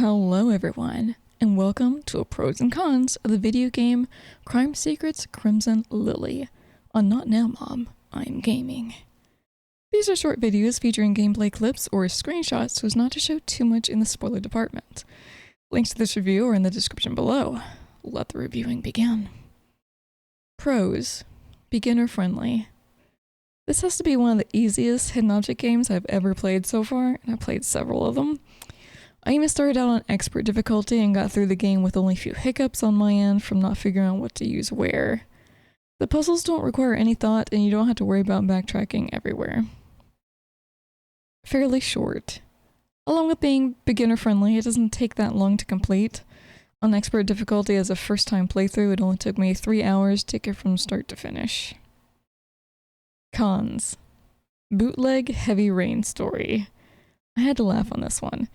Hello everyone, and welcome to a pros and cons of the video game Crime Secrets Crimson Lily on Not Now Mom, I'm Gaming. These are short videos featuring gameplay clips or screenshots so as not to show too much in the spoiler department. Links to this review are in the description below. Let the reviewing begin. Pros. Beginner friendly. This has to be one of the easiest hidden object games I've ever played so far, and I've played several of them. I even started out on expert difficulty and got through the game with only a few hiccups on my end from not figuring out what to use where. The puzzles don't require any thought and you don't have to worry about backtracking everywhere. Fairly short. Along with being beginner friendly, it doesn't take that long to complete. On expert difficulty as a first time playthrough, it only took me 3 hours to get from start to finish. Cons. Bootleg Heavy Rain story. I had to laugh on this one,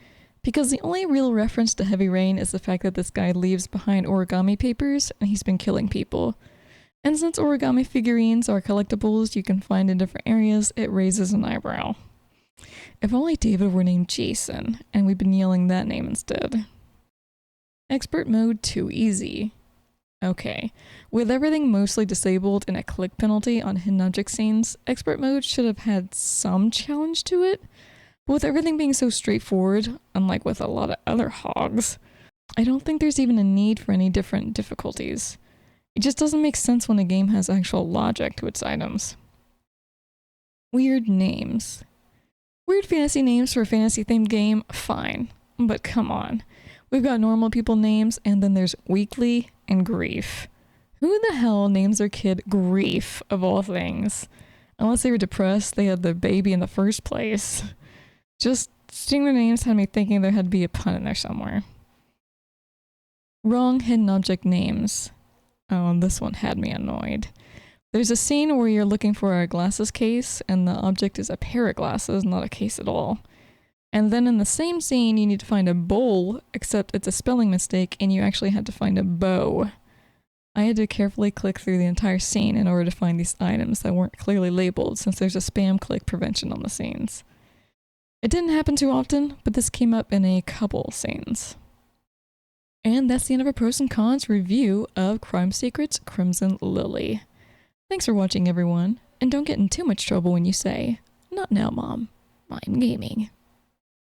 because the only real reference to Heavy Rain is the fact that this guy leaves behind origami papers and he's been killing people. And since origami figurines are collectibles you can find in different areas, it raises an eyebrow. If only David were named Jason and we'd been yelling that name instead. Expert mode too easy. Okay, with everything mostly disabled and a click penalty on hidden object scenes, expert mode should have had some challenge to it. But with everything being so straightforward, unlike with a lot of other hogs, I don't think there's even a need for any different difficulties. It just doesn't make sense when a game has actual logic to its items. Weird names. Weird fantasy names for a fantasy-themed game? Fine. But come on. We've got normal people names, and then there's Weekly and Grief. Who the hell names their kid Grief, of all things? Unless they were depressed, they had the baby in the first place. Just seeing their names had me thinking there had to be a pun in there somewhere. Wrong hidden object names. Oh, this one had me annoyed. There's a scene where you're looking for a glasses case and the object is a pair of glasses, not a case at all. And then in the same scene you need to find a bowl, except it's a spelling mistake and you actually had to find a bow. I had to carefully click through the entire scene in order to find these items that weren't clearly labeled since there's a spam click prevention on the scenes. It didn't happen too often, but this came up in a couple scenes. And that's the end of our pros and cons review of Crime Secrets Crimson Lily. Thanks for watching everyone, and don't get in too much trouble when you say, "Not now, Mom, I'm gaming."